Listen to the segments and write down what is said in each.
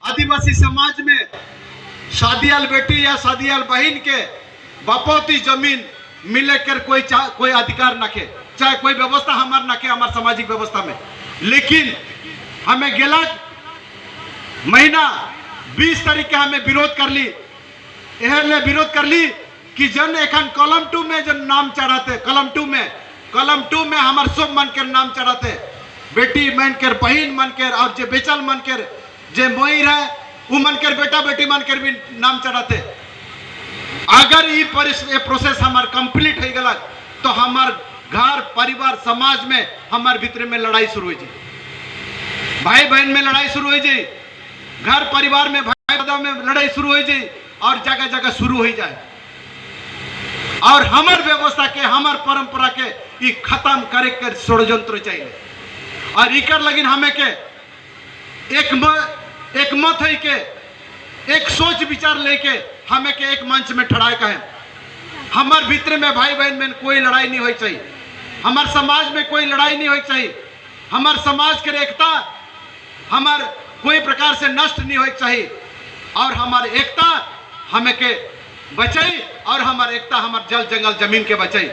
आदिवासी समाज में शादियाल बेटी या शादियाल बहन के बापोती जमीन मिले कर कोई अधिकार नखे, चाहे कोई व्यवस्था हमार नखे हमार सामाजिक व्यवस्था में। लेकिन हमें गेला महीना 20 तारीख के हमें विरोध कर ली, यह विरोध कर ली कि जन एखन कलम 2 में जो नाम चढ़ाते, कलम 2 में हमार सब मन के नाम चढ़ाते, बेटी मन कर, बहन मन कर, और जे बेचल मन कर, जे मोइर है वो मन कर, बेटा बेटी मन कर भी नाम चढ़ाते। अगर ये प्रोसेस हमार कंप्लीट हो गला तो हमार घर परिवार समाज में हमार भीतर में लड़ाई शुरू हो जाए, भाई बहन में लड़ाई शुरू हो जाए, घर परिवार में भाई बहन में लड़ाई शुरू हो जाए, और जगह जगह शुरू हो जाए। और हमार व्यवस्था के, हमार परंपरा के ये खत्म करे कर षड्यंत्र चाहिए। और इकर लगिन हमें के एक मत है के, एक सोच विचार लेके हमें के एक मंच में ठड़ाए का है। हमार भीतर में भाई बहन में कोई लड़ाई नहीं होनी चाहिए, हमार समाज में कोई लड़ाई नहीं होनी चाहिए, हमार समाज के एकता हमार कोई प्रकार से नष्ट नहीं होनी चाहिए, और हमार एकता हमें के बचाई, और हमार एकता हमार जल जंगल जमीन के बचाई।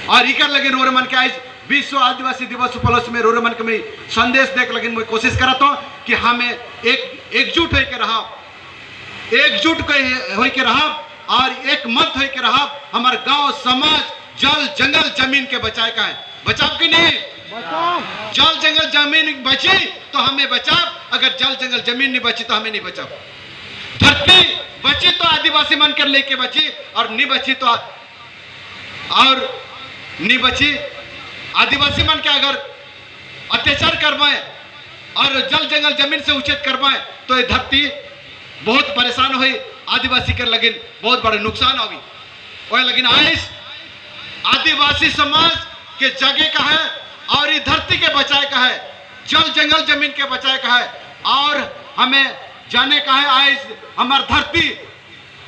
और इकर लगे रोरे मन के आज विश्व आदिवासी दिवस उपलक्ष्य में रोरे मन के मैं संदेश देख लगे मैं कोशिश करता हूँ कि हमें एकजुट होकर रहा, एकजुट होकर रहा, और एक मत होकर रहा। हमारे गांव समाज जल जंगल जमीन के बचाए का है, बचाव की नहीं, जल जंगल जमीन बची तो हमें बचाव, अगर जल जंगल जमीन नहीं बची तो हमें नहीं बचाव। धरती बची तो आदिवासी मन कर लेके बची, और नहीं बची तो नहीं बची आदिवासी मन के अगर अत्याचार करवाए और जल जंगल जमीन से उचित करवाए तो ये धरती बहुत परेशान हुई, आदिवासी के लगिन बहुत बड़े नुकसान होगी। वह लेकिन आज आदिवासी समाज के जगह का है, और ये धरती के बचाए का है, जल जंगल जमीन के बचाए का है, और हमें जाने का है आज हमार धरती,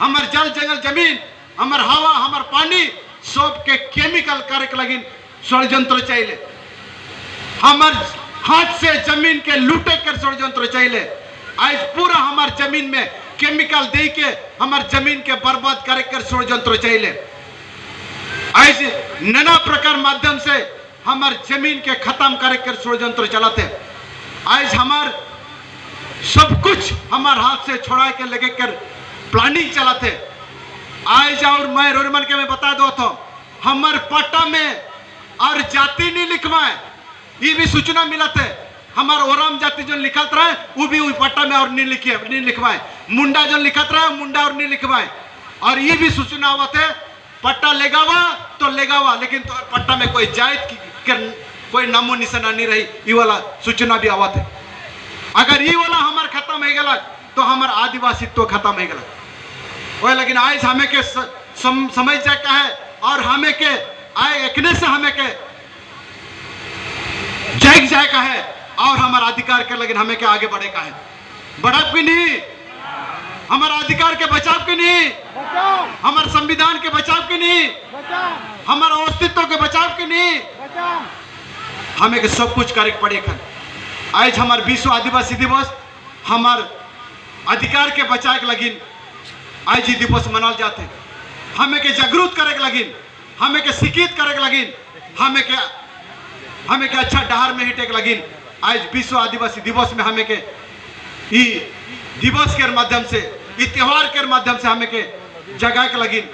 हमार जल जंगल जमीन, हमार हवा, हमार पानी सब के केमिकल करे के लगिन षड्यंत्र चाहिए। हमार हाथ से जमीन के लूटे कर षड्यंत्र चाहिए। आज पूरा हमार जमीन में केमिकल दे के हमार जमीन के बर्बाद करे कर षड्यंत्र चाहिए। आज नाना प्रकार माध्यम से हमार जमीन के खत्म करे कर षड्यंत्र चलाते। आज हमार सब कुछ हमार हाथ से छोड़ा के लगे कर प्लानिंग चलाते। आज और मैं रोरमन के मैं बता दो तो हमार पट्टा में और जाति नहीं लिखवाए, ये भी सूचना मिला थे। हमार ओराम जाति जो लिखत रहे वो भी पट्टा में और नहीं लिखवाए, मुंडा जो लिखत रहे मुंडा और नहीं लिखवाए, और ये भी सूचना हुआ थे पट्टा लेगावा तो लेगावा, लेकिन तो पट्टा में कोई जाति कोई नामो निशाना नहीं रही, ये वाला सूचना भी आवा थे। अगर ये वाला हमार खत्म हो गया तो हमार आदिवासित्व खत्म हो गया। वह लेकिन आज हमें के समझ जाए का है, और हमें के आए एकने से हमें के जाग जाए का है, और हमारा अधिकार के लेकिन हमें के आगे बढ़े का है। बढ़त भी नहीं, हमारा अधिकार के बचाव के नहीं, हमारे संविधान के बचाव के नहीं, हमारा अस्तित्व के बचाव के नहीं, हमें के सब कुछ करे पड़ेगा। आज हमारे विश्व आदिवासी दिवस हमार अधिकार के बचाए के लगिन आज ही दिवस मनाल जाते। हमें के जागरूक करे के लगिन, हमें के शिक्षित करे के लगिन, हमें के अच्छा डहार में हिटे के लगिन आज विश्व आदिवासी दिवस में हमें के दिवस के माध्यम से, त्योहार के माध्यम से हमें के जगह के लगिन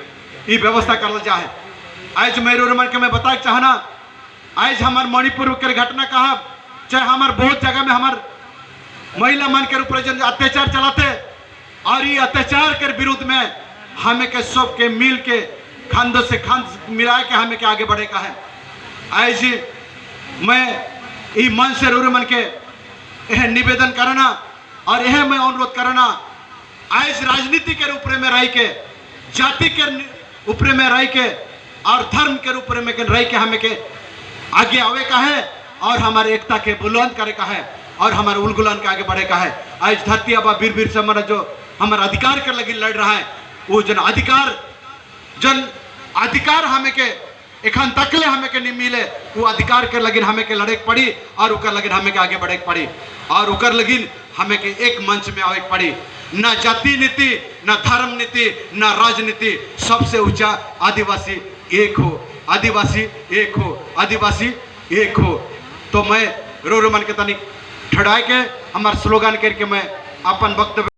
ये व्यवस्था करल जाए। आज मैं के मैं बताए चाहना, आज हमार मणिपुर के घटना कहा, चाहे हमार बहुत जगह में हमार महिला मन के ऊपर जो अत्याचार चलाते, और ये अत्याचार के विरुद्ध में हमें के सब के मिल के खानदो से खान मिला के हमें के आगे बढ़े का है। आज मैं ये मन से रोरे मन के यह निवेदन करना, और यह मैं अनुरोध करना, आज राजनीति के ऊपर में रह के, जाति के ऊपर में रह के, और धर्म के ऊपर में रह के हमें के आगे आवे का है, और हमारे एकता के बुलंद करे का है, और हमारे उलगुलन के आगे बढ़े का है। आज धरती अब वीर से हमारा जो हमारा अधिकार के लगे लड़ रहा है, वो जन अधिकार हमें के एखन तकले हमें के नहीं मिले वो अधिकार के लगिन हमें के लड़े के पड़ी और उकर लगिन हमें के आगे बढ़े के पड़ी और उकर लगिन हमें के एक मंच में आवे के पड़ी। न जाति नीति, न धर्म नीति, न राजनीति, सबसे ऊंचा आदिवासी एक हो, आदिवासी एक हो, आदिवासी एक हो। तो मैं रो मन के तनिक ठड़ाए के हमार स्लोगन करके मैं अपन वक्तव्य